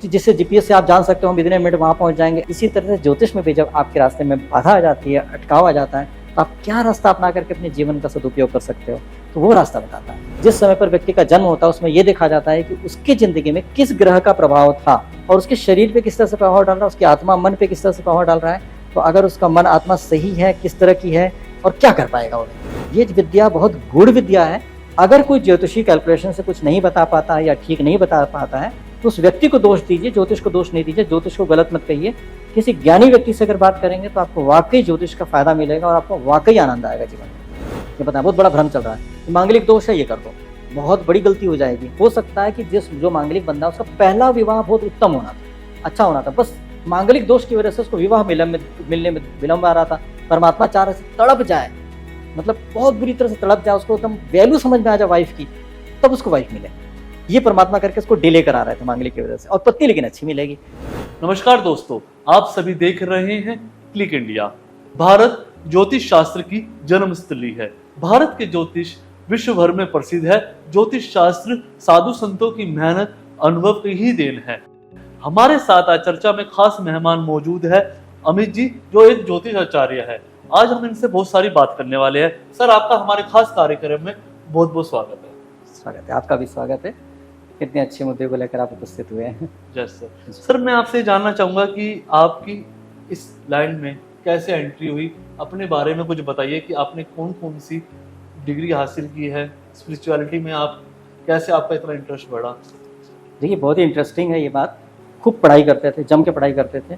जिससे जीपीएस से आप जान सकते हो हम इतने मिनट वहां पहुंच जाएंगे। इसी तरह से ज्योतिष में भी जब आपके रास्ते में बाधा आ जाती है, अटकाव आ जाता है, तो आप क्या रास्ता अपना करके अपने जीवन का सदुपयोग कर सकते हो, तो वो रास्ता बताता है। जिस समय पर व्यक्ति का जन्म होता है उसमें ये देखा जाता है कि उसकी जिंदगी में किस ग्रह का प्रभाव था और उसके शरीर पे किस तरह से प्रभाव डाल रहा है, उसकी आत्मा मन पे किस तरह से प्रभाव डाल रहा है। तो अगर उसका मन आत्मा सही है, किस तरह की है और क्या कर पाएगा वो। ये विद्या बहुत गूढ़ विद्या है। अगर कोई ज्योतिषी कैलकुलेशन से कुछ नहीं बता पाता है या ठीक नहीं बता पाता है तो उस व्यक्ति को दोष दीजिए, ज्योतिष को दोष नहीं दीजिए, ज्योतिष को गलत मत कहिए। किसी ज्ञानी व्यक्ति से अगर बात करेंगे तो आपको वाकई ज्योतिष का फायदा मिलेगा और आपको वाकई आनंद आएगा जीवन में। ये बताएं, बहुत बड़ा भ्रम चल रहा है, मांगलिक दोष है ये कर दो, बहुत बड़ी गलती हो जाएगी। हो सकता है कि जो मांगलिक बंदा उसका पहला विवाह बहुत उत्तम होना था, अच्छा होना था, बस मांगलिक दोष की वजह से उसको विवाह मिलने में विलंब आ रहा था। परमात्मा चाह रहे से तड़प जाए, मतलब बहुत बुरी तरह से तड़प जाए, उसको एकदम वैल्यू समझ में आ जाए वाइफ की, तब उसको वाइफ मिले। ये परमात्मा करके उसको डिले करा रहे थे मांगलिक की वजह से, और पत्नी लेकिन अच्छी मिलेगी। नमस्कार दोस्तों, आप सभी देख रहे हैं क्लिक इंडिया। भारत ज्योतिष शास्त्र की जन्मस्थली है। भारत के ज्योतिष विश्व भर में प्रसिद्ध है। ज्योतिष शास्त्र साधु संतों की मेहनत, अनुभव की ही देन है। हमारे साथ आज चर्चा में खास मेहमान मौजूद है, अमित जी, जो एक ज्योतिष आचार्य है। आज हम इनसे बहुत सारी बात करने वाले हैं। सर, आपका हमारे खास कार्यक्रम में बहुत बहुत स्वागत है। स्वागत है, आपका भी स्वागत है। कितने अच्छे मुद्दे को लेकर आप उपस्थित हुए हैं। जय सर। सर, मैं आपसे जानना चाहूंगा कि आपकी इस लाइन में कैसे एंट्री हुई, अपने बारे में कुछ बताइए कि आपने कौन कौन सी डिग्री हासिल की है, स्पिरिचुअलिटी में आप कैसे, आपका इतना इंटरेस्ट बढ़ा। देखिए, बहुत ही इंटरेस्टिंग है ये बात। खूब पढ़ाई करते थे, जम के पढ़ाई करते थे,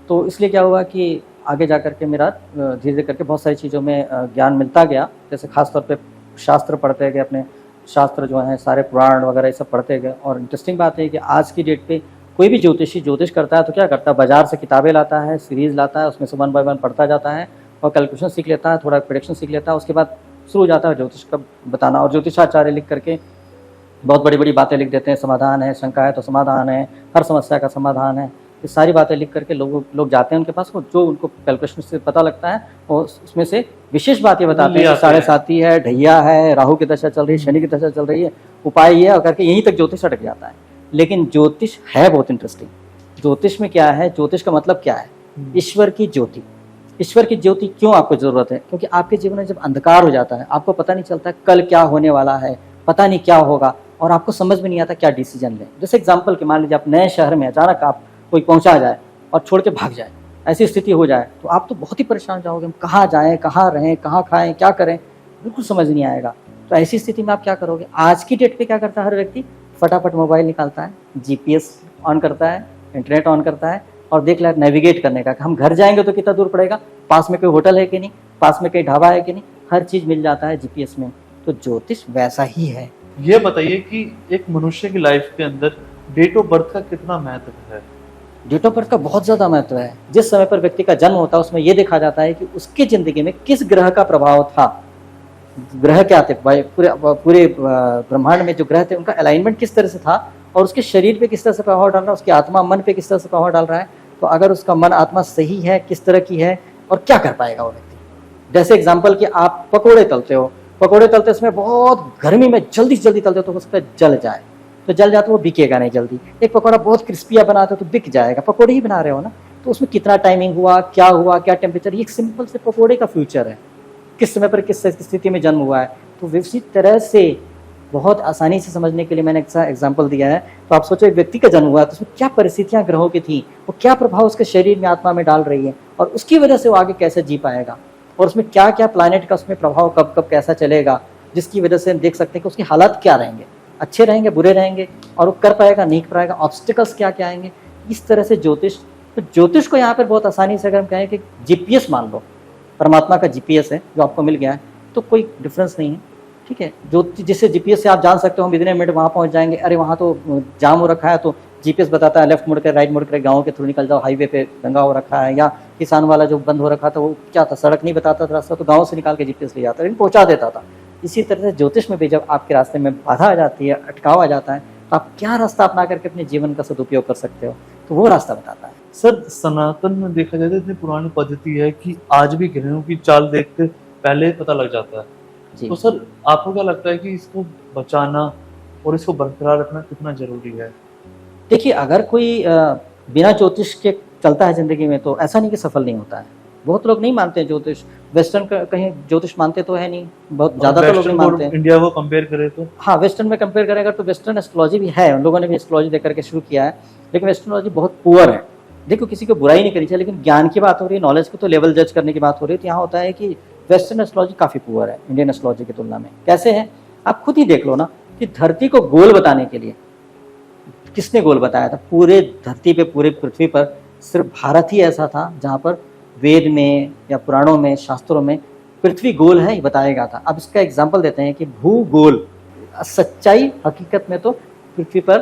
तो इसलिए क्या हुआ कि आगे जा करके मेरा धीरे धीरे करके बहुत सारी चीज़ों में ज्ञान मिलता गया। जैसे खासतौर पे शास्त्र पढ़ते गए, अपने शास्त्र जो हैं सारे पुराण वगैरह ये सब पढ़ते गए। और इंटरेस्टिंग बात है कि आज की डेट पे कोई भी ज्योतिषी ज्योतिष करता है तो क्या करता है, बाजार से किताबें लाता है, सीरीज लाता है, उसमें से 1 बाय 1 पढ़ता जाता है और कैलकुलेशन सीख लेता है, थोड़ा प्रेडिक्शन सीख लेता है, उसके बाद शुरू हो जाता है ज्योतिष का बताना। और ज्योतिषाचार्य लिख करके बहुत बड़ी बड़ी बातें लिख देते हैं, समाधान है, शंका है तो समाधान है, हर समस्या का समाधान है, ये सारी बातें लिख करके लोग जाते हैं उनके पास, वो जो उनको कैलकुलेशन से पता लगता है और उसमें से विशेष बात ये बताते हैं, 7.5 है, ढैया है, राहु की दशा चल रही है, शनि की दशा चल रही है, उपाय ये है, और करके यहीं तक ज्योतिष अटक जाता है। लेकिन ज्योतिष है बहुत इंटरेस्टिंग। ज्योतिष में क्या है, ज्योतिष का मतलब क्या है, ईश्वर की ज्योति। ईश्वर की ज्योति क्यों आपको जरूरत है, क्योंकि आपके जीवन में जब अंधकार हो जाता है, आपको पता नहीं चलता कल क्या होने वाला है, पता नहीं क्या होगा, और आपको समझ में नहीं आता क्या डिसीजन लें। जैसे एग्जाम्पल के मान लीजिए आप नए शहर में अचानक आप कोई पहुंचा जाए और छोड़ के भाग जाए, ऐसी स्थिति हो जाए तो आप तो बहुत ही परेशान हो जाओगे, हम कहाँ जाएं, कहाँ रहें, कहाँ खाएं, क्या करें, बिल्कुल समझ नहीं आएगा। तो ऐसी स्थिति में आप क्या करोगे। आज की डेट पे क्या करता है हर व्यक्ति, फटाफट मोबाइल निकालता है, जीपीएस ऑन करता है, इंटरनेट ऑन करता है और देख लिया नेविगेट करने का, हम घर जाएंगे तो कितना दूर पड़ेगा, पास में कोई होटल है कि नहीं, पास में कोई ढाबा है कि नहीं, हर चीज़ मिल जाता है जीपीएस में। तो ज्योतिष वैसा ही है। ये बताइए कि एक मनुष्य की लाइफ के अंदर डेट ऑफ बर्थ का कितना महत्व है। डेट ऑफ बर्थ का बहुत ज़्यादा महत्व है। जिस समय पर व्यक्ति का जन्म होता है उसमें यह देखा जाता है कि उसकी ज़िंदगी में किस ग्रह का प्रभाव था। ग्रह क्या थे, पूरे ब्रह्मांड में जो ग्रह थे उनका अलाइनमेंट किस तरह से था और उसके शरीर पे किस तरह से प्रभाव डाल रहा है, उसकी आत्मा मन पे किस तरह से प्रभाव डाल रहा है। तो अगर उसका मन आत्मा सही है, किस तरह की है और क्या कर पाएगा वो व्यक्ति। जैसे एग्जाम्पल कि आप पकौड़े तलते हो, पकौड़े तलते समय बहुत गर्मी में जल्दी से जल्दी तलते हो तो उस पर जल जाए, तो जल जाए तो वो बिकेगा नहीं जल्दी। एक पकौड़ा बहुत क्रिस्पिया बनाते हो तो बिक जाएगा, पकौड़े ही बना रहे हो ना, तो उसमें कितना टाइमिंग हुआ, क्या टेम्परेचर, ये एक सिंपल से पकौड़े का फ्यूचर है, किस समय पर किस स्थिति में जन्म हुआ है। तो इसी तरह से बहुत आसानी से समझने के लिए मैंने एक एग्जाम्पल दिया है। तो आप सोचो एक व्यक्ति का जन्म हुआ है तो उसमें क्या परिस्थितियां ग्रहों की थी, वो क्या प्रभाव उसके शरीर में आत्मा में डाल रही है और उसकी वजह से वो आगे कैसे जी पाएगा, और उसमें क्या क्या प्लैनेट का उसमें प्रभाव कब कब कैसा चलेगा, जिसकी वजह से हम देख सकते हैं कि उसकी हालात क्या रहेंगे, अच्छे रहेंगे, बुरे रहेंगे, और वो कर पाएगा नहीं कर पाएगा, ऑब्स्टिकल्स क्या क्या आएंगे। इस तरह से ज्योतिष, तो ज्योतिष को यहाँ पर बहुत आसानी से अगर हम कहें कि जीपीएस मान लो, परमात्मा का जीपीएस है जो आपको मिल गया है, तो कोई डिफरेंस नहीं है, ठीक है। ज्योतिष जिससे जीपीएस से आप जान सकते हो हम इतने मिनट वहाँ पहुँच जाएंगे, अरे वहाँ तो जाम हो रखा है तो जीपीएस बताता है लेफ्ट मुड़ कर राइट मुड़ कर गाँव के थ्रू निकल जाओ, हाईवे पे दंगा हो रखा है, या किसान वाला जो बंद हो रखा था वो क्या था, सड़क नहीं बताता था रास्ता, तो गाँव से निकाल के जीपीएस ले जाता, लेकिन पहुँचा देता था। इसी तरह से ज्योतिष में भी जब आपके रास्ते में बाधा आ जाती है, अटकाव आ जाता है, तो आप क्या रास्ता अपना करके अपने जीवन का सदुपयोग कर सकते हो, तो वो रास्ता बताता है। सर, सनातन में देखा जाए तो इतनी पुरानी पद्धति है कि आज भी ग्रहों की चाल देख कर पहले पता लग जाता है जी। तो सर, आपको क्या लगता है कि इसको बचाना और इसको बरकरार रखना कितना जरूरी है। देखिए, अगर कोई बिना ज्योतिष के चलता है ज़िंदगी में, तो ऐसा नहीं कि सफल नहीं होता है। बहुत लोग नहीं मानते हैं ज्योतिष, वेस्टर्न कहीं ज्योतिष मानते तो है नहीं, बहुत ज़्यादा तो लोग नहीं मानते हैं। इंडिया को कंपेयर करें तो हाँ, वेस्टर्न में कंपेयर करें अगर, तो वेस्टर्न एस्ट्रोलॉजी भी है, उन लोगों ने भी एस्ट्रोलॉजी दे करके शुरू किया है, लेकिन एस्ट्रोलॉजी बहुत पुअर है। देखो, किसी को बुराई नहीं करनी चाहिए, लेकिन ज्ञान की बात हो रही है, नॉलेज की तो लेवल जज करने की बात हो रही है, तो यहाँ होता है कि वेस्टर्न एस्ट्रोलॉजी काफ़ी पुअर है इंडियन एस्ट्रोलॉजी की तुलना में। कैसे है, आप खुद ही देख लो ना, कि धरती को गोल बताने के लिए किसने गोल बताया था? पूरे धरती पे, पूरे पृथ्वी पर सिर्फ भारत ही ऐसा था जहाँ पर वेद में या पुराणों में, शास्त्रों में पृथ्वी गोल है ये बताया गया था। अब इसका एग्जाम्पल देते हैं कि भूगोल, सच्चाई हकीकत में तो पृथ्वी पर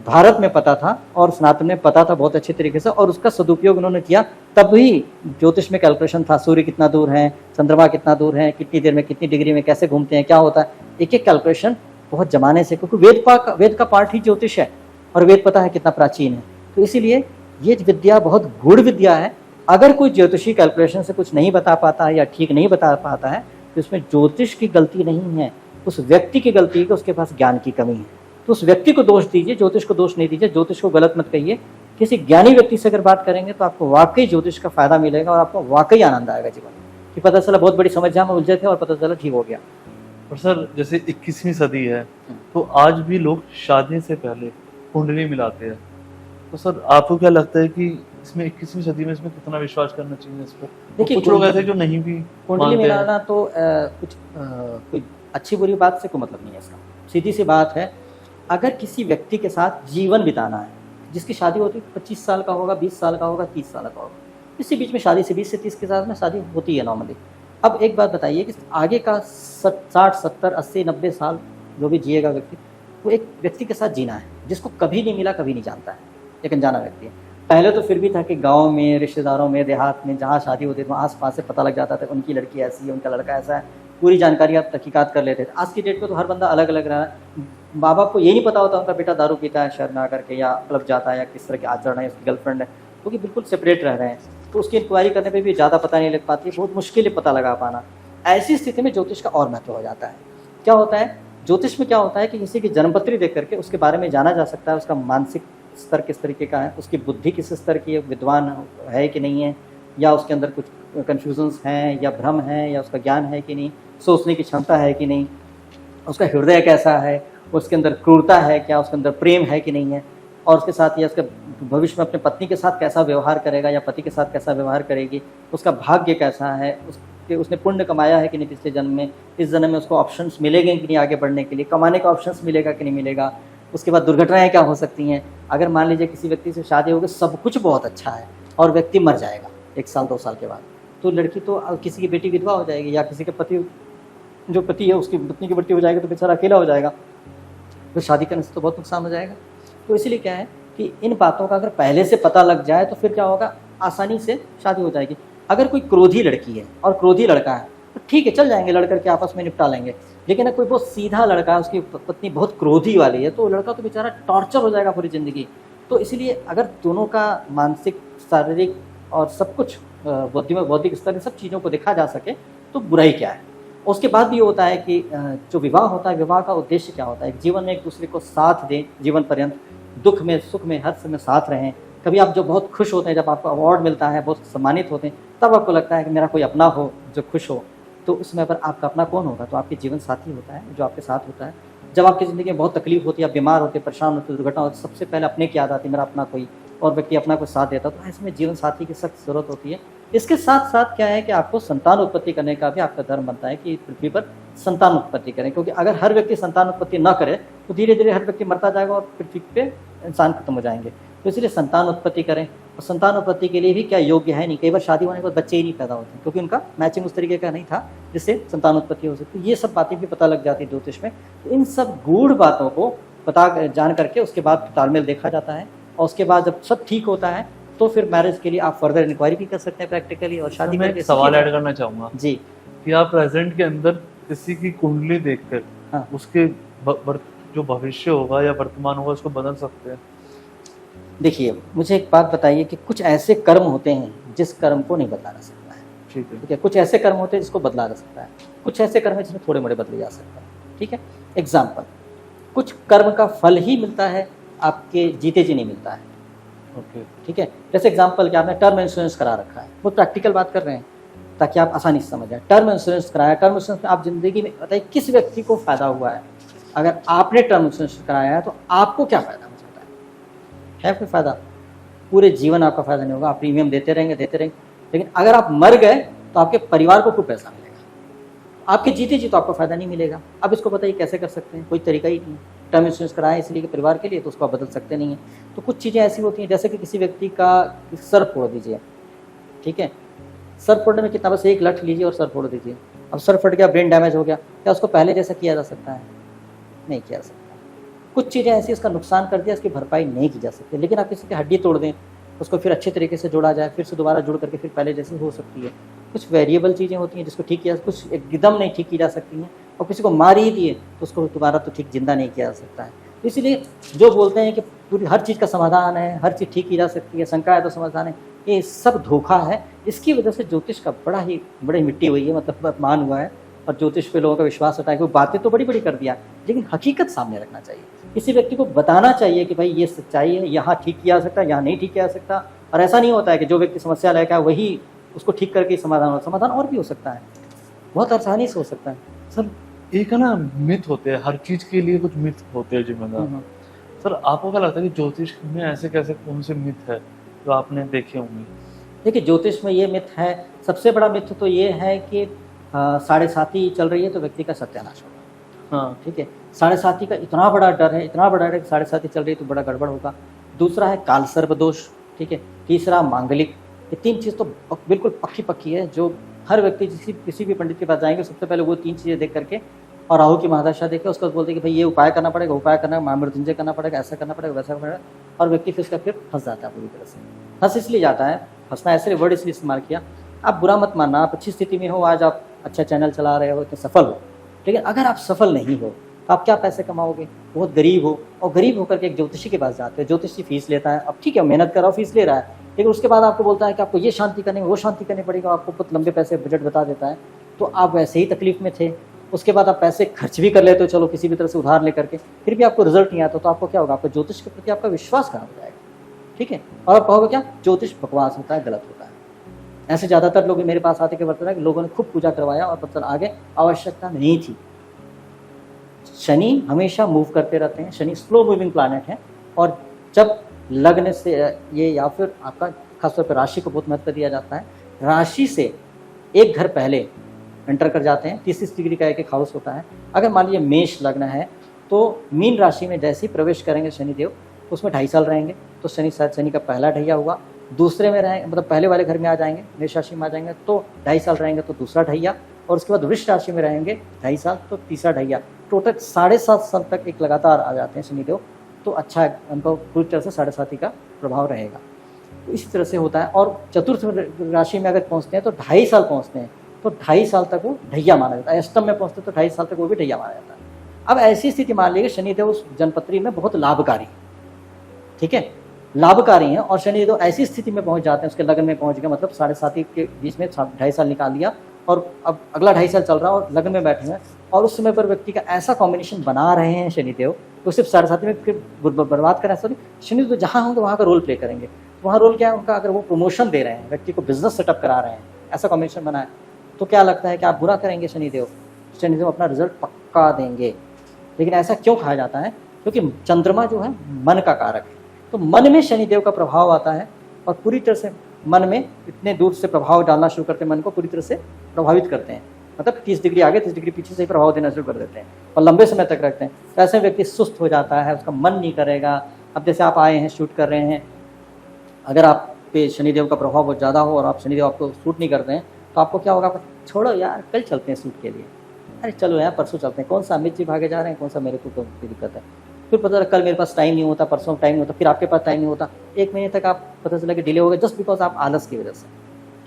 भारत में पता था और सनातन में पता था बहुत अच्छे तरीके से, और उसका सदुपयोग उन्होंने किया। तब भी ज्योतिष में कैलकुलेशन था, सूर्य कितना दूर है, चंद्रमा कितना दूर है, कितनी देर में, कितनी डिग्री में, कैसे घूमते हैं, क्या होता है, एक एक कैलकुलेशन बहुत जमाने से, क्योंकि वेद का पार्ट ही ज्योतिष है, और वेद पता है कितना प्राचीन है। तो इसीलिए ये विद्या बहुत गूढ़ विद्या है। अगर कोई ज्योतिषी कैलकुलेशन से कुछ नहीं बता पाता है या ठीक नहीं बता पाता है, तो इसमें ज्योतिष की गलती नहीं है, उस व्यक्ति की गलती है कि उसके पास ज्ञान की कमी है। तो उस व्यक्ति को दोष दीजिए, ज्योतिष को दोष नहीं दीजिए, ज्योतिष को गलत मत कहिए। किसी ज्ञानी व्यक्ति से अगर बात करेंगे तो आपको वाकई ज्योतिष का फायदा मिलेगा, और आपको वाकई आनंद आएगा जीवन में, कि पता चला बहुत बड़ी समस्या में उलझे थे और पता चला ठीक हो गया। और सर, जैसे 21वीं सदी है, तो आज भी लोग शादी से पहले कुंडली मिलाते हैं, तो सर आपको क्या लगता है कि इसमें 21वीं सदी में इसमें कितना विश्वास करना चाहिए इस पर? देखिए, कुछ लोग ऐसे जो नहीं भी कुंडली मिलाना तो कोई अच्छी बुरी बात से कोई मतलब नहीं है इसका। सीधी सी बात है, अगर किसी व्यक्ति के साथ जीवन बिताना है, जिसकी शादी होती है 25 साल का होगा, 20 साल का होगा, 30 साल का होगा, इसी बीच में शादी से 20 से 30 के साथ में शादी होती है नॉर्मली। अब एक बात बताइए कि आगे का 60, 70, 80, 90 साल जो भी जिएगा व्यक्ति, वो एक व्यक्ति के साथ जीना है जिसको कभी नहीं मिला, कभी नहीं जानता है, लेकिन जाना व्यक्ति है। पहले तो फिर भी था कि गांव में, रिश्तेदारों में, देहात में जहाँ शादी होती थी वहाँ आस-पास से पता लग जाता था, उनकी लड़की ऐसी है, उनका लड़का ऐसा है, पूरी जानकारी आप तहकीकात कर लेते थे। आज की डेट में तो हर बंदा अलग अलग रहा है। माँ बाप को ये नहीं पता होता उनका बेटा दारू पीता है शहर में आकर के, या क्लब जाता है, या किस तरह के आचरण है, उसकी गर्लफ्रेंड है, क्योंकि बिल्कुल सेपरेट रह रहे हैं, तो उसकी इंक्वायरी करने पर भी ज़्यादा पता नहीं लग पाती, बहुत मुश्किल है पता लगा पाना। ऐसी स्थिति में ज्योतिष का और महत्व हो जाता है। क्या होता है ज्योतिष में, क्या होता है कि किसी की जन्मपत्री देख करके उसके बारे में जाना जा सकता है, उसका मानसिक स्तर किस तरीके का है, उसकी बुद्धि किस स्तर की है, विद्वान है कि नहीं है, या उसके अंदर कुछ कन्फ्यूजन्स हैं या भ्रम है, या उसका ज्ञान है कि नहीं, सोचने की क्षमता है कि नहीं, उसका हृदय कैसा है, उसके अंदर क्रूरता है क्या, उसके अंदर प्रेम है कि नहीं है, और उसके साथ या उसके भविष्य में अपने पत्नी के साथ कैसा व्यवहार करेगा या पति के साथ कैसा व्यवहार करेगी, उसका भाग्य कैसा है, उसने पुण्य कमाया है कि नहीं पिछले जन्म में, इस जन्म में उसको ऑप्शंस मिलेंगे कि नहीं आगे बढ़ने के लिए, कमाने का ऑप्शंस मिलेगा कि नहीं मिलेगा, उसके बाद दुर्घटनाएं क्या हो सकती हैं। अगर मान लीजिए किसी व्यक्ति से शादी होगी, सब कुछ बहुत अच्छा है, और व्यक्ति मर जाएगा 1 साल 2 साल के बाद, तो लड़की तो किसी की बेटी विधवा हो जाएगी, या किसी के पति, जो पति है उसकी पत्नी की मृत्यु हो जाएगी, तो बेचारा अकेला हो जाएगा, तो शादी करने से तो बहुत नुकसान हो जाएगा। तो इसीलिए क्या है कि इन बातों का अगर पहले से पता लग जाए तो फिर क्या होगा, आसानी से शादी हो जाएगी। अगर कोई क्रोधी लड़की है और क्रोधी लड़का है तो ठीक है, चल जाएंगे, लड़कर के आपस में निपटा लेंगे। लेकिन अगर कोई बहुत सीधा लड़का है, उसकी पत्नी बहुत क्रोधी वाली है, तो लड़का तो बेचारा टॉर्चर हो जाएगा पूरी ज़िंदगी। तो इसलिए अगर दोनों का मानसिक, शारीरिक और सब कुछ बौद्धिक स्तर, इन सब चीज़ों को देखा जा सके तो बुराई क्या है। उसके बाद भी होता है कि जो विवाह होता है, विवाह का उद्देश्य क्या होता है, जीवन में एक दूसरे को साथ दें, जीवन पर्यंत दुख में सुख में हर समय साथ रहें। कभी आप जो बहुत खुश होते हैं, जब आपको अवार्ड मिलता है, बहुत सम्मानित होते हैं, तब आपको लगता है कि मेरा कोई अपना हो जो खुश हो। तो उस समय पर आपका अपना कौन होगा, तो आपके जीवन साथी होता है जो आपके साथ होता है। जब आपकी ज़िंदगी में बहुत तकलीफ होती है, आप बीमार होते, परेशान होते, दुर्घटना होती, सबसे पहले अपने की याद आती है, मेरा अपना कोई और व्यक्ति अपना कोई साथ देता, तो ऐसे में जीवन साथी की सख्त जरूरत होती है। इसके साथ साथ क्या है कि आपको संतान उत्पत्ति करने का भी आपका धर्म बनता है कि पृथ्वी पर संतान उत्पत्ति करें, क्योंकि अगर हर व्यक्ति संतान उत्पत्ति न करे तो धीरे धीरे हर व्यक्ति मरता जाएगा और पृथ्वी पे इंसान खत्म हो जाएंगे। तो इसलिए संतान उत्पत्ति करें, और संतान उत्पत्ति के लिए भी क्या योग्य है नहीं, कई बार शादी होने के बाद बच्चे ही नहीं पैदा होते क्योंकि उनका मैचिंग उस तरीके का नहीं था जिससे संतान उत्पत्ति हो सकती। ये सब बातें भी पता लग जाती है ज्योतिष में। तो इन सब गूढ़ बातों को पता जान करके उसके बाद तालमेल देखा जाता है, और उसके बाद जब सब ठीक होता है तो फिर मैरिज के लिए आप फर्दर इंक्वायरी भी कर सकते हैं प्रैक्टिकली, और शादी मैं करके। सवाल ऐड करना चाहूँगा जी, कि आप प्रेजेंट के अंदर किसी की कुंडली देखकर हाँ। उसके जो भविष्य होगा या वर्तमान होगा उसको बदल सकते हैं। देखिए, मुझे एक बात बताइए कि कुछ ऐसे कर्म होते हैं जिस कर्म को नहीं बदला जा सकता है, ठीक है। कुछ ऐसे कर्म होते हैं जिसको बदला जा सकता है, कुछ ऐसे कर्म है जिसमें थोड़े मोड़े बदले जा सकते हैं, ठीक है। एग्जाम्पल, कुछ कर्म का फल ही मिलता है आपके जीते जी नहीं मिलता है। ओके। ठीक है, जैसे एग्जांपल कि आपने टर्म इंश्योरेंस करा रखा है, वो प्रैक्टिकल बात कर रहे हैं ताकि आप आसानी से समझ जाए। टर्म इंश्योरेंस कराया, टर्म इंश्योरेंस में आप जिंदगी में बताइए किस व्यक्ति को फायदा हुआ है? अगर आपने टर्म इंश्योरेंस कराया है तो आपको क्या फायदा हो सकता है कोई फायदा? पूरे जीवन आपका फायदा नहीं होगा, आप प्रीमियम देते रहेंगे। लेकिन अगर आप मर गए तो आपके परिवार को खूब पैसा मिलेगा, आपके जीते जी तो आपको फायदा नहीं मिलेगा। अब इसको बताइए कैसे कर सकते हैं? कोई तरीका ही नहीं। टर्म इंश्योरेंस कराया इसलिए कि परिवार के लिए, तो उसको आप बदल सकते नहीं है। तो कुछ चीज़ें ऐसी होती हैं, जैसे कि किसी व्यक्ति का सर फोड़ दीजिए, ठीक है, सर फोड़ने में कितना, बस एक लठ लीजिए और सर फोड़ दीजिए। अब सर फट गया, ब्रेन डैमेज हो गया, क्या उसको पहले जैसा किया जा सकता है? नहीं किया जा सकता। कुछ चीज़ें ऐसी, उसका नुकसान कर दिया, इसकी भरपाई नहीं की जा सकती। लेकिन आप किसी की हड्डी तोड़ दें, उसको फिर अच्छे तरीके से जोड़ा जाए, फिर से दोबारा जुड़ करके फिर पहले जैसे हो सकती है। कुछ वेरिएबल चीज़ें होती हैं जिसको ठीक किया, कुछ एकदम नहीं ठीक की जा सकती हैं। और किसी को मार ही दिए तो उसको दोबारा तो ठीक जिंदा नहीं किया जा सकता है। तो इसीलिए जो बोलते हैं कि पूरी हर चीज़ का समाधान है, हर चीज़ ठीक की जा सकती है, शंका है तो समाधान है, ये सब धोखा है। इसकी वजह से ज्योतिष का बड़ी मिट्टी हुई है, मतलब अपमान हुआ है, और ज्योतिष पे लोगों का विश्वास होता है कि वो बातें तो बड़ी बड़ी कर दिया, लेकिन हकीकत सामने रखना चाहिए। किसी व्यक्ति को बताना चाहिए कि भाई ये सच्चाई है, यहाँ ठीक किया जा सकता है, यहाँ नहीं ठीक किया जा सकता। और ऐसा नहीं होता है कि जो व्यक्ति समस्या लेकर आए वही उसको ठीक करके समाधान और भी हो सकता है, बहुत आसानी से हो सकता है। सर एक है ना मिथ होते हैं, हर चीज के लिए कुछ मिथ होते हैं जिम्मेदार। सर आपको क्या लगता है कि ज्योतिष में ऐसे कैसे कौन से मिथ है जो आपने देखे होंगे? देखिए, ज्योतिष में ये मिथ है, सबसे बड़ा मिथ तो ये है कि 7.5 चल रही है तो व्यक्ति का सत्यानाश होगा। हाँ ठीक है, 7.5 का इतना बड़ा डर है, इतना बड़ा डर है कि 7.5 चल रही है तो बड़ा गड़बड़ होगा। दूसरा है काल सर्प दोष, ठीक है। तीसरा मांगलिक। ये 3 चीज़ तो बिल्कुल पक्की है, जो हर व्यक्ति किसी भी पंडित के पास जाएंगे सबसे पहले वो 3 चीज़ें देख करके और राहु की महादशा देख के उसको बोलते हैं कि भाई ये उपाय करना पड़ेगा, महामृत्युंजय करना पड़ेगा, ऐसा करना पड़ेगा, वैसा करना पड़ेगा। और व्यक्ति फिर उसका फिर फंस जाता है पूरी तरह से। फंस इसलिए जाता है, फंसना ऐसे वर्ड इसलिए इस्तेमाल किया, आप बुरा मत मानना, आप अच्छी स्थिति में हो, आज आप अच्छा चैनल चला रहे हो, इतने सफल हो, लेकिन अगर आप सफल नहीं हो तो आप क्या पैसे कमाओगे? बहुत गरीब हो, और गरीब होकर के एक ज्योतिषी के पास जाते हो, ज्योतिषी फीस लेता है। अब ठीक है, मेहनत कर रहा हो, फीस ले रहा है, लेकिन उसके बाद आपको बोलता है कि आपको ये शांति करनी, वो शांति करनी पड़ेगी, आपको बहुत लंबे पैसे बजट बता देता है। तो आप वैसे ही तकलीफ में थे, उसके बाद आप पैसे खर्च भी कर लेते हो, चलो किसी भी तरह से उधार लेकर के, फिर भी आपको रिजल्ट नहीं आता, तो आपको क्या होगा? आपको ज्योतिष के प्रति आपका विश्वास खराब हो जाएगा, ठीक है। और आप कहोगे क्या, ज्योतिष बकवास होता है, गलत होता है। ऐसे ज़्यादातर लोग मेरे पास आते के बताया कि लोगों ने खूब पूजा करवाया और पता आगे आवश्यकता नहीं थी। शनि हमेशा मूव करते रहते हैं, शनि स्लो मूविंग प्लैनेट है, और जब लग्न से ये या फिर आपका खासतौर पर राशि को बहुत महत्व दिया जाता है, राशि से एक घर पहले एंटर कर जाते हैं। 30 डिग्री का एक हाउस होता है। अगर मान लीजिए मेष लग्न है तो मीन राशि में जैसे ही प्रवेश करेंगे शनिदेव, उसमें 2.5 साल रहेंगे, तो शनि का पहला ढैया हुआ। दूसरे में रहेंगे, मतलब पहले वाले घर में आ जाएंगे, मेष राशि में आ जाएंगे तो 2.5 साल रहेंगे, तो दूसरा ढैया, और उसके बाद वृष राशि में रहेंगे 2.5 साल, तो तीसरा ढैया। टोटल 7.5 साल तक एक लगातार आ जाते हैं शनिदेव, तो अच्छा है, उनको पूरी तरह से 7.5 का प्रभाव रहेगा। तो इसी तरह से होता है। और चतुर्थ राशि में अगर पहुँचते हैं तो 2.5 साल पहुँचते हैं, तो 2.5 साल तक वो ढैया माना जाता है। अष्टम में पहुँचते तो 2.5 साल तक वो भी ढैया माना जाता है। अब ऐसी स्थिति मान लीजिए शनिदेव उस जनपत्री में बहुत लाभकारी, ठीक है, लाभकारी हैं, और शनिदेव ऐसी स्थिति में पहुंच जाते हैं, उसके लगन में पहुंच गए, मतलब 7.5 के बीच में 2.5 साल निकाल दिया, और अब अगला 2.5 साल चल रहा है और लगन में बैठे हैं, और उस समय पर व्यक्ति का ऐसा कॉम्बिनेशन बना रहे हैं शनिदेव, तो सिर्फ 7.5 में फिर बर्बाद करें, ऐसा नहीं। शनिदेव जहाँ होंगे वहाँ का रोल प्ले करेंगे। वहाँ रोल क्या है उनका? अगर वो प्रमोशन दे रहे हैं, व्यक्ति को बिजनेस सेटअप करा रहे हैं, ऐसा कॉम्बिनेशन बना है, तो क्या लगता है कि आप बुरा करेंगे शनिदेव? शनिदेव अपना रिजल्ट पक्का देंगे। लेकिन ऐसा क्यों कहा जाता है? क्योंकि चंद्रमा जो है मन का कारक है, तो मन में शनिदेव का प्रभाव आता है, और पूरी तरह से मन में इतने दूर से प्रभाव डालना शुरू करते हैं, मन को पूरी तरह से प्रभावित करते हैं, मतलब 30 डिग्री आगे 30 डिग्री पीछे से ही प्रभाव देना शुरू कर देते हैं, और लंबे समय तक रखते हैं। तो ऐसे व्यक्ति सुस्त हो जाता है, उसका मन नहीं करेगा। अब जैसे आप आए हैं, शूट कर रहे हैं, अगर आप पे शनिदेव का प्रभाव बहुत ज़्यादा हो और आप शनिदेव आपको शूट नहीं करते हैं, तो आपको क्या होगा? छोड़ो यार, कल चलते हैं शूट के लिए, अरे चलो यार परसों चलते हैं, कौन सा अमित जी भागे जा रहे हैं, कौन सा मेरे को कोई दिक्कत है। फिर पता चला कल मेरे पास टाइम नहीं होता, परसों टाइम नहीं होता, फिर आपके पास टाइम नहीं होता, 1 महीने तक आप पता चला कि डिले हो गया, जस्ट बिकॉज आप आलस की वजह से,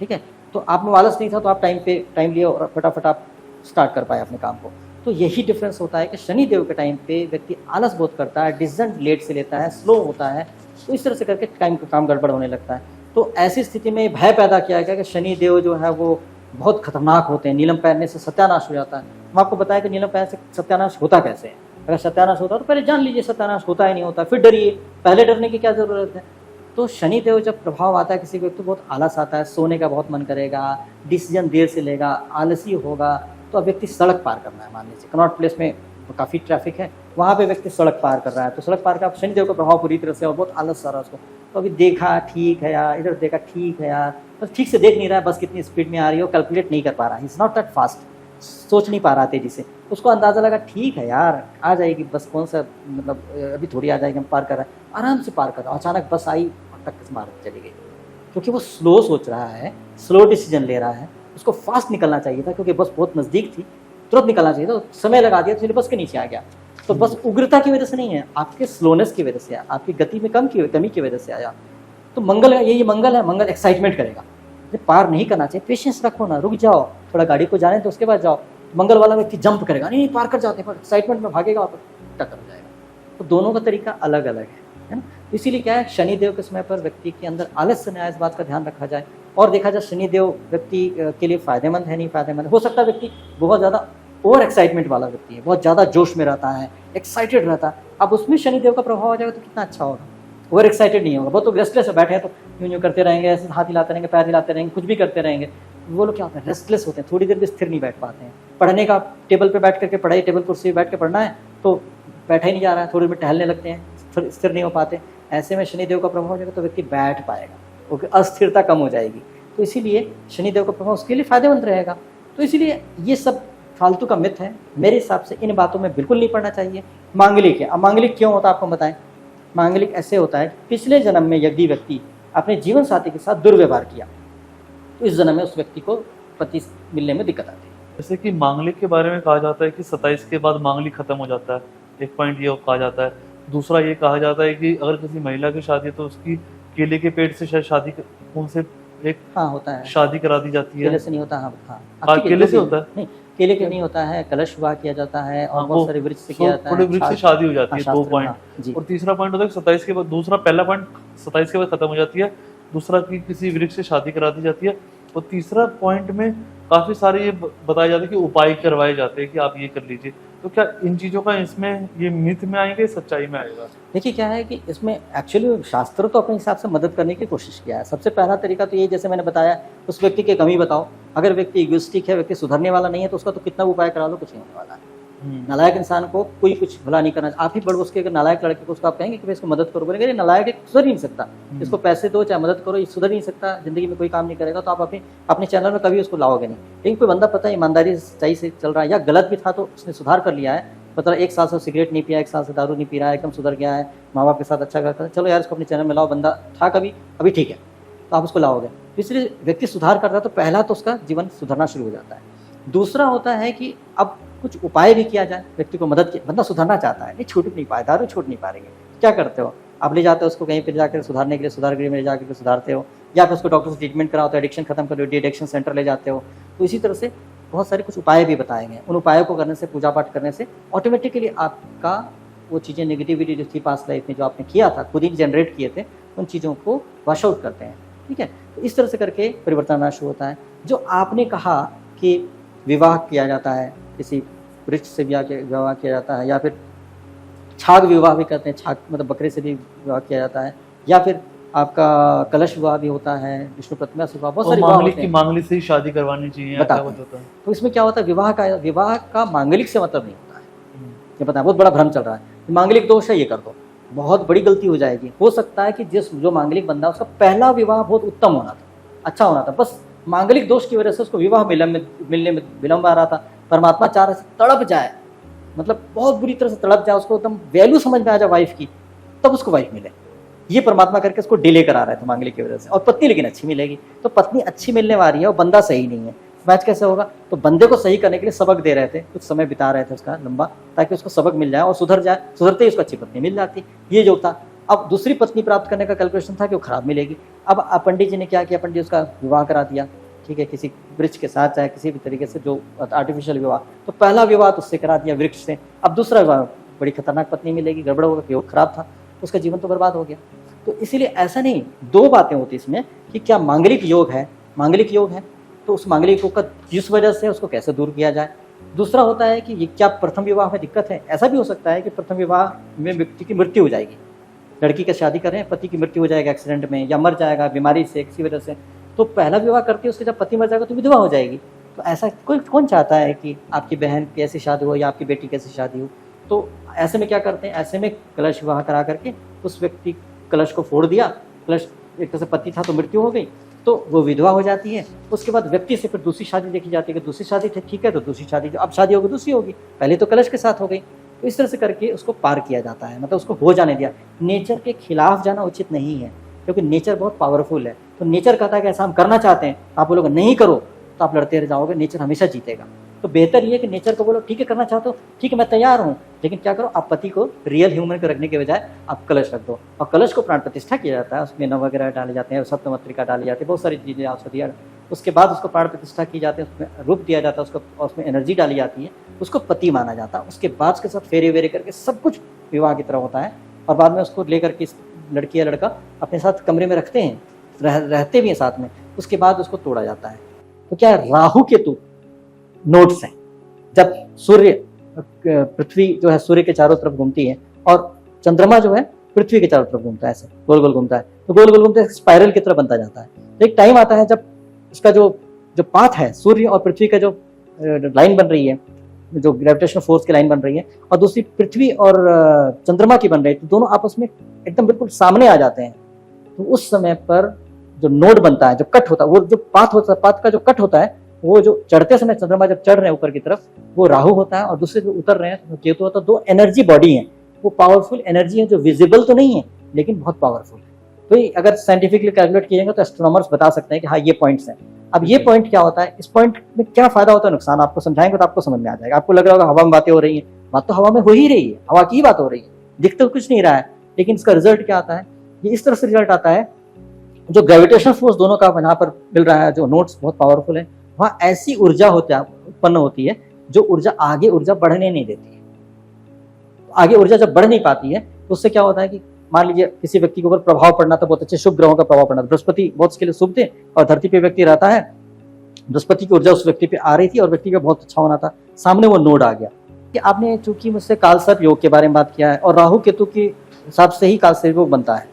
ठीक है। तो आप में आलस नहीं था, तो आप टाइम लिए और फटाफट आप स्टार्ट कर पाए अपने काम को। तो यही डिफरेंस होता है कि शनिदेव के टाइम पे व्यक्ति आलस बहुत करता है, डिसीजन लेट से लेता है, स्लो होता है, तो इस तरह से करके काम गड़बड़ होने लगता है। तो ऐसी स्थिति में भय पैदा किया गया कि शनिदेव जो है वो बहुत खतरनाक होते हैं, नीलम पहनने से सत्यानाश हो जाता है। हम आपको बताया कि नीलम पहनने से सत्यानाश होता कैसे है। अगर सत्यानाश होता है तो पहले जान लीजिए सत्यानाश होता ही नहीं होता, फिर डरिए, पहले डरने की क्या जरूरत है। तो शनिदेव जब प्रभाव आता है किसी व्यक्ति को, बहुत आलस आता है, सोने का बहुत मन करेगा, डिसीजन देर से लेगा, आलसी होगा, तो अब व्यक्ति सड़क पार करना है, मान लीजिए कनॉट प्लेस में काफ़ी ट्रैफिक है, वहाँ पे व्यक्ति सड़क पार कर रहा है, तो सड़क पार का शनिदेव का प्रभाव पूरी तरह से और बहुत आलस आ रहा है उसको, तो अभी देखा ठीक है यार, इधर देखा ठीक है यार, बस ठीक से देख नहीं रहा है, बस कितनी स्पीड में आ रही है, कैलकुलेट नहीं कर पा रहा है, इज नॉट दैट फास्ट, सोच नहीं पा रहा तेजी से, उसको अंदाजा लगा ठीक है यार आ जाएगी बस, कौन सा मतलब अभी थोड़ी आ जाएगी, हम पार कर रहे हैं, आराम से पार कर रहा हूँ, अचानक बस आई टक्कर मार चली गई, क्योंकि वो स्लो सोच रहा है, स्लो डिसीजन ले रहा है, उसको फास्ट निकलना चाहिए था, क्योंकि बस बहुत नज़दीक थी, तुरंत निकलना चाहिए था, तो समय लगा दिया तो इसलिए बस के नीचे आ गया। तो बस उग्रता की वजह से नहीं है, आपके स्लोनेस की वजह से, आपकी गति में कमी की वजह से आया। तो मंगल है, ये मंगल है, मंगल एक्साइटमेंट करेगा, पार नहीं करना चाहिए, पेशेंस रखो ना, रुक जाओ, थोड़ा गाड़ी को जाने तो उसके बाद जाओ। मंगल वाला व्यक्ति जंप करेगा, नहीं पार कर जाते, पर एक्साइटमेंट में भागेगा और टक्कर हो जाएगा। तो दोनों का तरीका अलग अलग है ना। इसीलिए क्या है, शनिदेव के समय पर व्यक्ति के अंदर आलस्य न आए, इस बात का ध्यान रखा जाए। और देखा जाए शनिदेव व्यक्ति के लिए फायदेमंद है नहीं फायदेमंद, हो सकता है व्यक्ति बहुत ज़्यादा ओवर एक्साइटमेंट वाला व्यक्ति है, बहुत ज़्यादा जोश में रहता है, एक्साइटेड रहता है, अब उसमें शनिदेव का प्रभाव आ जाएगा तो कितना अच्छा होगा। ओवर एक्साइटेड नहीं होगा, बहुत तो रेस्टलेस है, बैठे हैं तो यूँ करते रहेंगे, ऐसे हाथ हिलाते रहेंगे, पैर हिलाते रहेंगे, कुछ भी करते रहेंगे, वो लोग क्या होते हैं, रेस्टलेस होते हैं, थोड़ी देर भी स्थिर नहीं बैठ पाते हैं। पढ़ने का टेबल पे बैठ करके पढ़ाई, टेबल कुर्सी पे बैठ के पढ़ना है तो बैठा ही नहीं जा रहा है, थोड़ी देर में टहलने लगते हैं, स्थिर नहीं हो पाते। ऐसे में शनिदेव का प्रभाव हो जाएगा तो व्यक्ति बैठ पाएगा, क्योंकि अस्थिरता कम हो जाएगी। तो इसीलिए शनिदेव का प्रभाव उसके लिए फायदेमंद रहेगा। तो इसीलिए ये सब फालतू का मिथ है, मेरे हिसाब से इन बातों में बिल्कुल नहीं पड़ना चाहिए। मांगलिक है, अमांगलिक क्यों होता है आपको बताएं। मांगलिक ऐसे होता है, पिछले जन्म में यदि व्यक्ति अपने जीवन साथी के साथ दुर्व्यवहार किया तो इस जन्म में उस व्यक्ति को पति मिलने में दिक्कत आती है। जैसे कि मांगलिक के बारे में कहा जाता है कि 27 के बाद मांगलिक खत्म हो जाता है, एक पॉइंट ये कहा जाता है। दूसरा ये कहा जाता है कि अगर किसी महिला की शादी है तो उसकी केले के पेट से शायद शादी उनसे एक होता है, शादी करा दी जाती है। केले से नहीं होता, हाँ केले से होता है, नहीं केले के नहीं होता है, कलश विवाह किया जाता है और बहुत सारे वृक्ष से किया जाता है, थोड़े वृक्ष से शादी हो जाती है। 2 पॉइंट। और तीसरा पॉइंट होता है 27 के बाद, दूसरा पहला पॉइंट 27 के बाद खत्म हो जाती है, दूसरा कि किसी वृक्ष से शादी करा दी जाती है, और तीसरा पॉइंट में काफी सारे ये बताया जाता है कि उपाय करवाए जाते हैं कि आप ये कर लीजिए। तो क्या इन चीजों का इसमें ये मिथ में आएंगे, सच्चाई में आएगा? देखिए क्या है कि इसमें एक्चुअली शास्त्र तो अपने हिसाब से मदद करने की कोशिश किया है। सबसे पहला तरीका तो ये, जैसे मैंने बताया, उस व्यक्ति की कमी बताओ। अगर व्यक्ति इगोइस्टिक है, व्यक्ति सुधरने वाला नहीं है, तो उसका तो कितना उपाय करा लो कुछ नहीं होने वाला है। नालायक इंसान को कोई कुछ भला नहीं करना। आप ही बड़ उसके अगर नालायक लड़के को उसको आप कहेंगे कि भाई इसको मदद करो, बोलेंगे नालायक है, सुधर नहीं सकता, इसको पैसे दो चाहे मदद करो, ये सुधर नहीं सकता, जिंदगी में कोई काम नहीं करेगा, तो आप अपने चैनल में कभी उसको लाओगे नहीं। लेकिन कोई बंदा पता है ईमानदारी सही से चल रहा है, या गलत भी था तो उसने सुधार कर लिया है, मतलब 1 साल से सिगरेट नहीं पिया, 1 साल से दारू नहीं पी रहा है, एकदम सुधर गया है, माँ बाप के साथ अच्छा करता है, चलो यार इसको अपने चैनल में लाओ, बंदा था कभी अभी ठीक है, तो आप उसको लाओगे। इसलिए व्यक्ति सुधार करता है तो पहला तो उसका जीवन सुधरना शुरू हो जाता है। दूसरा होता है कि अब कुछ उपाय भी किया जाए, व्यक्ति को मदद किया, बंदा सुधरना चाहता है, नहीं छूट नहीं पाए, दारू छूट नहीं पा रही है, क्या करते हो आप? ले जाते हो उसको कहीं पर जाकर सुधारने के लिए, सुधार गृह में ले जाकर सुधारते हो, या फिर उसको डॉक्टर से ट्रीटमेंट कराओ, एडिक्शन खत्म करो, डी एडिक्शन सेंटर ले जाते हो। तो इसी तरह से बहुत सारे कुछ उपाय भी बताए गए। उन उपायों को करने से, पूजा पाठ करने से ऑटोमेटिकली आपका वो चीज़ें, नेगेटिविटी जो थी पास्ट लाइफ में जो आपने किया था, खुद ही जनरेट किए थे, उन चीज़ों को वॉश आउट करते हैं। ठीक है, तो इस तरह से करके परिवर्तन आना शुरू होता है। जो आपने कहा कि विवाह किया जाता है, किसी वृक्ष से विवाह किया जाता है, या फिर छाग विवाह भी करते हैं, छाग मतलब बकरे से भी विवाह किया जाता है, या फिर आपका कलश विवाह भी होता है, विष्णु प्रतिमा से विवाह, बहुत सारी मांगलिक की मांगलिक से ही शादी करवानी चाहिए होता है। तो इसमें क्या होता है, विवाह का मांगलिक से मतलब नहीं होता है, ये पता है, बहुत बड़ा भ्रम चल रहा है। मांगलिक दोष है, ये कर दो, बहुत बड़ी गलती हो जाएगी। हो सकता है कि जो मांगलिक बंदा, उसका पहला विवाह बहुत उत्तम होना था, अच्छा होना था, बस मांगलिक दोष की वजह से उसको विवाह मिलने में विलंब आ रहा था। परमात्मा चाह रहे से तड़प जाए, मतलब बहुत बुरी तरह से तड़प जाए, उसको एकदम वैल्यू समझ में आ जाए वाइफ की, तब उसको वाइफ मिले, ये परमात्मा करके उसको डिले करा रहा है मांगलिक की वजह से। और पत्नी लेकिन अच्छी मिलेगी, तो पत्नी अच्छी मिलने वाली है और बंदा सही नहीं है, मैच कैसे होगा? तो बंदे को सही करने के लिए सबक दे रहे थे, कुछ समय बिता रहे थे उसका लंबा, ताकि उसको सबक मिल जाए और सुधर जाए, सुधरते ही उसको अच्छी पत्नी मिल जाती, ये जो था। अब दूसरी पत्नी प्राप्त करने का कैलकुलेशन था कि वो खराब मिलेगी। अब पंडित जी ने क्या किया, पंडित जी उसका विवाह करा दिया, ठीक है, किसी वृक्ष के साथ, चाहे किसी भी तरीके से, जो आर्टिफिशियल विवाह। तो पहला विवाह तो उससे करा दिया वृक्ष से, अब दूसरा विवाह, बड़ी खतरनाक पत्नी मिलेगी, गड़बड़ होगा, योग खराब था, उसका जीवन तो बर्बाद हो गया। तो इसीलिए ऐसा नहीं, 2 बातें होती इसमें कि क्या मांगलिक योग है, मांगलिक योग है तो उस मांगलिक योग का जिस वजह से उसको कैसे दूर किया जाए, दूसरा होता है कि ये क्या प्रथम विवाह में दिक्कत है, ऐसा भी हो सकता है कि प्रथम विवाह में व्यक्ति की मृत्यु हो जाएगी, लड़की का शादी कर रहे हैं, पति की मृत्यु हो जाएगा एक्सीडेंट में, या मर जाएगा बीमारी से किसी वजह से, तो पहला विवाह करके उसके जब पति मर जाएगा तो विधवा हो जाएगी। तो ऐसा कोई कौन चाहता है कि आपकी बहन की ऐसी शादी हो या आपकी बेटी की ऐसी शादी हो। तो ऐसे में क्या करते हैं, ऐसे में कलश विवाह करा करके उस व्यक्ति कलश को फोड़ दिया, कलश एक तरह से पति था तो मृत्यु हो गई, तो वो विधवा हो जाती है। उसके बाद व्यक्ति से फिर दूसरी शादी देखी जाती है कि दूसरी शादी ठीक है तो दूसरी शादी, जो अब शादी होगी दूसरी होगी, पहले तो कलश के साथ हो गई। तो इस तरह से करके उसको पार किया जाता है, मतलब उसको हो जाने दिया। नेचर के खिलाफ जाना उचित नहीं है, क्योंकि नेचर बहुत पावरफुल है। तो नेचर कहता है कि ऐसा हम करना चाहते हैं, आप बोलोगे नहीं करो तो आप लड़ते रह जाओगे, नेचर हमेशा जीतेगा। तो बेहतर ये है कि नेचर को बोलो ठीक है करना चाहते हो, ठीक है मैं तैयार हूँ, लेकिन क्या करो, आप पति को रियल ह्यूमन को रखने के बजाय आप कलश रख दो। और कलश को प्राण प्रतिष्ठा किया जाता है, उसमें नव वगैरह डाले जाते हैं, सप्तमत्रिका डाली जाती है, बहुत सारी चीज़ें औषधियाँ, उसके बाद उसको प्राण प्रतिष्ठा की जाती है, उसमें रूप दिया जाता है उसको, और उसमें एनर्जी डाली जाती है, उसको पति माना जाता है। उसके बाद उसके साथ फेरे वेरे करके सब कुछ विवाह की तरह होता है, और बाद में उसको लेकर के लड़की या लड़का अपने साथ कमरे में रखते हैं, रहते भी हैं साथ में, उसके बाद उसको तोड़ा जाता है। तो क्या राहु केतु नोड्स हैं, जब सूर्य पृथ्वी जो है सूर्य के चारों तरफ घूमती है और चंद्रमा जो है पृथ्वी के चारों तरफ घूमता है, ऐसे गोल गोल घूमता है, तो गोल गोल घूमते हैं स्पाइरल की तरफ बनता जाता है। तो एक टाइम आता है जब इसका जो पाथ है, सूर्य और पृथ्वी का जो लाइन बन रही है, जो ग्रेविटेशनल फोर्स की लाइन बन रही है, और दूसरी पृथ्वी और चंद्रमा की बन रही है, तो दोनों आपस में एकदम बिल्कुल सामने आ जाते हैं। तो उस समय पर जो नोड बनता है, जो कट होता है, वो जो पाथ होता है, पाथ का जो कट होता है, वो जो चढ़ते समय चंद्रमा जब चढ़ रहे हैं ऊपर की तरफ वो राहु होता है, और दूसरे जो उतर रहे हैं तो केतु होता है। दो एनर्जी बॉडी है, वो पावरफुल एनर्जी है, जो विजिबल तो नहीं है लेकिन बहुत पावरफुल है। तो अगर साइंटिफिकली कैलकुलेट किएगा तो एस्ट्रोनॉमर्स बता सकते हैं कि हाँ ये पॉइंट्स हैं। अब ये पॉइंट क्या होता है, इस पॉइंट में क्या फायदा होता है, नुकसान आपको समझाएंगे तो आपको समझ में आ जाएगा। आपको लग रहा होगा हवा में बातें हो रही है, बात तो हवा में हो ही रही है, हवा की बात हो रही है, दिख तो कुछ नहीं रहा है, लेकिन इसका रिजल्ट क्या आता है, ये इस तरह से रिजल्ट आता है, जो ग्रेविटेशनल फोर्स दोनों का यहाँ पर मिल रहा है, जो नोट्स बहुत पावरफुल है, वहाँ ऐसी ऊर्जा उत्पन्न होती है जो ऊर्जा आगे ऊर्जा बढ़ने नहीं देती है। आगे ऊर्जा जब बढ़ नहीं पाती है तो उससे क्या होता है कि मान लीजिए किसी व्यक्ति के ऊपर प्रभाव पड़ना था, बहुत अच्छे शुभ ग्रहों का प्रभाव पड़ना था, बृहस्पति बहुत उसके लिए शुभ थे, और धरती पे व्यक्ति रहता है, बृहस्पति की ऊर्जा उस व्यक्ति पे आ रही थी और व्यक्ति का बहुत अच्छा होना था, सामने वो नोड आ गया। कि आपने चूंकि मुझसे कालसर्प योग के बारे में बात किया है, और राहु केतु के हिसाब से ही कालसर्प योग बनता है।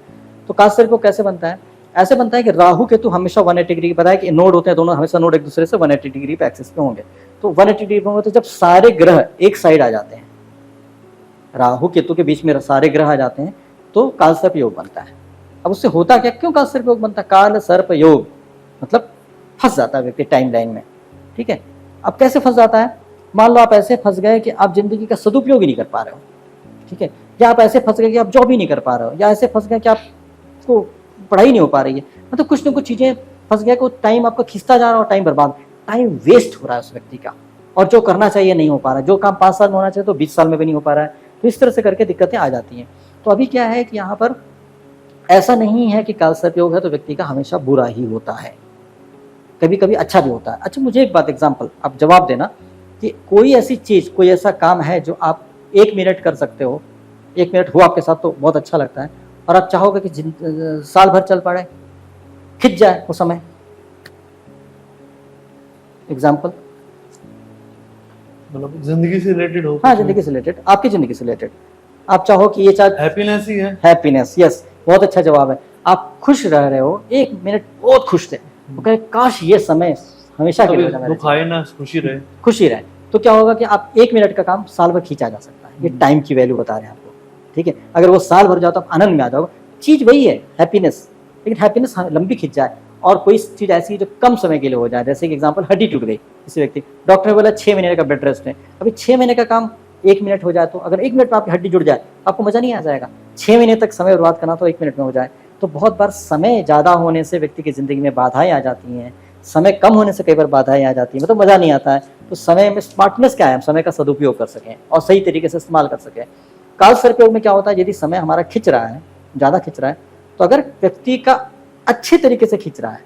तो कालसर्प योग कैसे बनता है, ऐसे बनता है कि राहु केतु हमेशा 180 डिग्री, पता है कि नोड होते हैं दोनों, हमेशा नोड एक दूसरे से 180 डिग्री पे एक्सिस पे होंगे। तो 180 डिग्री पे होंगे तो जब सारे ग्रह एक साइड आ जाते हैं, राहु केतु के बीच में सारे ग्रह आ जाते हैं, तो कालसर्प योग बनता है। अब उससे होता क्या, क्यों कालसर्प योग बनता है, काल सर्प योग मतलब फंस जाता है व्यक्ति टाइम लाइन में। ठीक है, अब कैसे फंस जाता है, मान लो आप ऐसे फंस गए कि आप जिंदगी का सदुपयोग ही नहीं कर पा रहे हो, ठीक है, या आप ऐसे फंस गए कि आप जॉब ही नहीं कर पा रहे हो, या ऐसे फंस गए कि आपको पढ़ाई नहीं हो पा रही है, मतलब कुछ ना कुछ चीजें फंस गया कि टाइम आपका खिंचता जा रहा है और टाइम बर्बाद, टाइम वेस्ट हो रहा है उस व्यक्ति का, और जो करना चाहिए नहीं हो पा रहा है, जो काम 5 साल में होना चाहिए तो 20 साल में भी नहीं हो पा रहा है। तो इस तरह से करके दिक्कतें आ जाती हैं। तो अभी क्या है कि यहाँ पर ऐसा नहीं है कि कालसर्प योग है तो व्यक्ति का हमेशा बुरा ही होता है, कभी कभी अच्छा भी होता है। अच्छा, मुझे एक बात एग्जाम्पल आप जवाब देना कि कोई ऐसी चीज, कोई ऐसा काम है जो आप 1 मिनट कर सकते हो, 1 मिनट हुआ आपके साथ तो बहुत अच्छा लगता है, और आप चाहोगे कि साल भर चल पड़े, खिंच जाए वो समय। एग्जाम्पल मतलब जिंदगी से रिलेटेड हो। हाँ, जिंदगी से रिलेटेड, आपकी जिंदगी से रिलेटेड, आप चाहो कि ये चाहे हैप्पीनेस ही है। हैप्पीनेस, यस, बहुत अच्छा जवाब है। आप खुश रह रहे हो, 1 मिनट बहुत खुश थे, तो कहे काश ये समय हमेशा के लिए दुख आए ना, खुशी रहे, खुशी रहे। तो क्या होगा कि आप 1 मिनट का काम साल भर खींचा जा सकता है। ये टाइम की वैल्यू बता रहे हैं आपको, ठीक है। अगर वो साल भर जाओ तो आप आनंद में आ जाओगे, चीज वही है हैप्पीनेस, लेकिन हैप्पीनेस लंबी खींच जाए। और कोई चीज ऐसी जो कम समय के लिए हो जाए, जैसे कि एग्जांपल हड्डी टूट गई किसी व्यक्ति, डॉक्टर ने बोला 6 महीने का बेड रेस्ट है, अभी 6 महीने का काम 1 मिनट हो जाए, तो अगर 1 मिनट में आपकी हड्डी जुड़ जाए आपको मजा नहीं आ जाएगा। 6 महीने तक समय बर्बाद करना तो 1 मिनट में हो जाए। तो बहुत बार समय ज्यादा होने से व्यक्ति की जिंदगी में बाधाएं आ जाती हैं, समय कम होने से कई बार बाधाएं आ जाती हैं, मतलब मजा नहीं आता है। तो समय में स्मार्टनेस क्या है, हम समय का सदुपयोग कर सकें और सही तरीके से इस्तेमाल कर सकें। कालसर्प योग में क्या होता है, यदि समय हमारा खिंच रहा है, ज्यादा खिंच रहा है, तो अगर व्यक्ति का अच्छे तरीके से खिंच रहा है,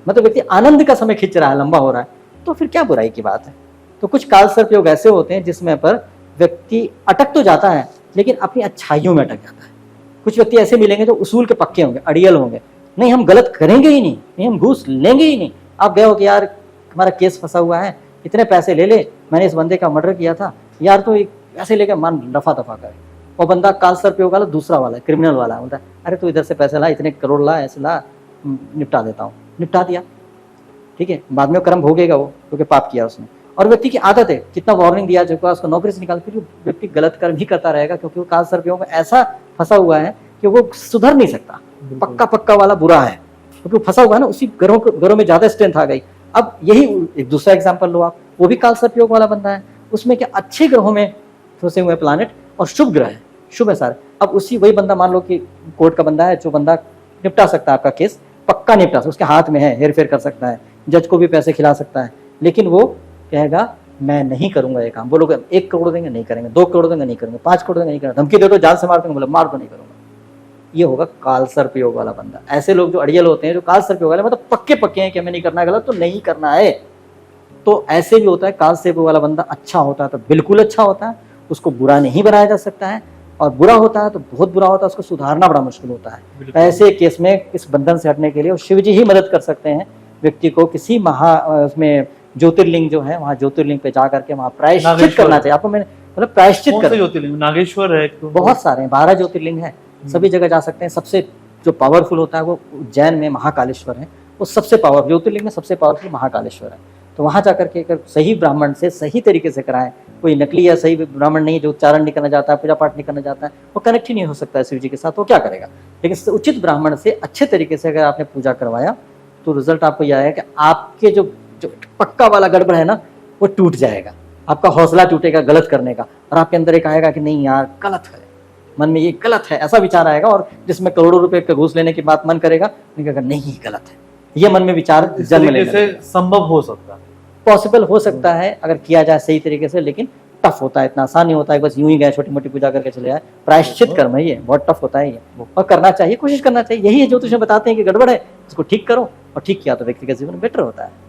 मतलब व्यक्ति आनंद का समय खिंच रहा है, लंबा हो रहा है, तो फिर क्या बुराई की बात है। तो कुछ कालसर्प योग ऐसे होते हैं जिसमें पर व्यक्ति अटक तो जाता है लेकिन अपनी अच्छाइयों में अटक जाता है। कुछ व्यक्ति ऐसे मिलेंगे जो उसूल के पक्के होंगे, अड़ियल होंगे, नहीं हम गलत करेंगे ही नहीं, नहीं हम घूस लेंगे ही नहीं। आप गए हो कि यार हमारा केस फंसा हुआ है, इतने पैसे ले ले, मैंने इस बंदे का मर्डर किया था यार, तो पैसे लेकर मान रफा दफा करे। वो बंदा काल सर्पयोग वाला दूसरा वाला है, क्रिमिनल वाला, बोलता है अरे तू इधर से पैसे ला, इतने करोड़ ला, ऐसे ला, निपटा देता हूँ, निपटा दिया, ठीक है। बाद में कर्म भोगेगा वो, क्योंकि पाप किया उसने। और व्यक्ति की आदत है, कितना वार्निंग दिया जो उसको नौकरी से निकाल, फिर व्यक्ति गलत कर्म ही करता रहेगा, क्योंकि वो काल सर्पयोग में ऐसा फंसा हुआ है कि वो सुधर नहीं सकता, पक्का पक्का वाला बुरा है, क्योंकि वो फंसा हुआ है ना, उसी घरों में ज्यादा स्ट्रेंथ आ गई। अब यही एक दूसरा एग्जाम्पल लो आप, वो भी काल सर्पयोग वाला बंदा है, उसमें क्या अच्छे ग्रहों में फंसे हुए प्लानेट और शुभ ग्रह है, शुभ है सारे। अब उसी वही बंदा, मान लो कि कोर्ट का बंदा है, जो बंदा निपटा सकता है आपका केस, पक्का निपटा सकता, उसके हाथ में है, हेर फेर कर सकता है, जज को भी पैसे खिला सकता है, लेकिन वो कहेगा मैं नहीं करूंगा ये काम। वो लोग 1 करोड़ देंगे नहीं करेंगे, 2 करोड़ देंगे नहीं करेंगे, 5 करोड़ देंगे नहीं करेंगे, धमकी दे दो जान से मार देंगे, बोले मार दो नहीं करूंगा। ये होगा काल सर्पयोग वाला बंदा। ऐसे लोग जो अड़ियल होते हैं, जो काल सर्पयोग वाले, मतलब पक्के पक्के हैं कि हमें नहीं करना है, गलत तो नहीं करना है, तो ऐसे भी होता है। काल सर्पयोग वाला बंदा अच्छा होता है तो बिल्कुल अच्छा होता है, उसको बुरा नहीं बनाया जा सकता है, और बुरा होता है तो बहुत बुरा होता है, उसको सुधारना बड़ा मुश्किल होता है। ऐसे केस में इस बंधन से हटने के लिए शिव जी ही मदद कर सकते हैं व्यक्ति को। किसी उसमें ज्योतिर्लिंग जो है, वहाँ ज्योतिर्लिंग पे जा करके वहाँ प्रायश्चित करना चाहिए आपको। मैंने मतलब प्रायश्चित कर, ज्योतिर्लिंग नागेश्वर है, बहुत सारे हैं, 12 ज्योतिर्लिंग है, सभी जगह जा सकते हैं। सबसे जो पावरफुल होता है वो उज्जैन में महाकालेश्वर है, वो सबसे पावरफुल ज्योतिर्लिंग में सबसे पावरफुल महाकालेश्वर है। तो वहां जाकर के अगर सही ब्राह्मण से सही तरीके से कराएं, कोई नकली या सही ब्राह्मण नहीं जो उच्चारण नहीं करना चाहता है, पूजा पाठ नहीं करना चाहता है, वो कनेक्ट ही नहीं हो सकता है शिव जी के साथ, वो क्या करेगा। लेकिन उचित ब्राह्मण से अच्छे तरीके से अगर आपने पूजा करवाया तो रिजल्ट आपको यह आएगा कि आपके जो पक्का वाला गड़बड़ है ना, वो टूट जाएगा, आपका हौसला टूटेगा गलत करने का, और आपके अंदर एक आएगा कि नहीं यार गलत है, मन में ये गलत है, ऐसा विचार आएगा। और जिसमें करोड़ों रुपए का घूस लेने की बात मन करेगा, नहीं गलत है, ये मन में विचार जन्म लेने से संभव हो सकता है, पॉसिबल हो सकता है अगर किया जाए सही तरीके से, लेकिन टफ होता है, इतना आसान नहीं होता है बस यूं ही गए छोटी मोटी पूजा करके चले जाए। प्रायश्चित कर्म है ये, बहुत टफ होता है ये, और करना चाहिए, कोशिश करना चाहिए। यही है ज्योतिष में बताते हैं कि गड़बड़ है, इसको ठीक करो, और ठीक किया तो व्यक्ति का जीवन बेटर होता है।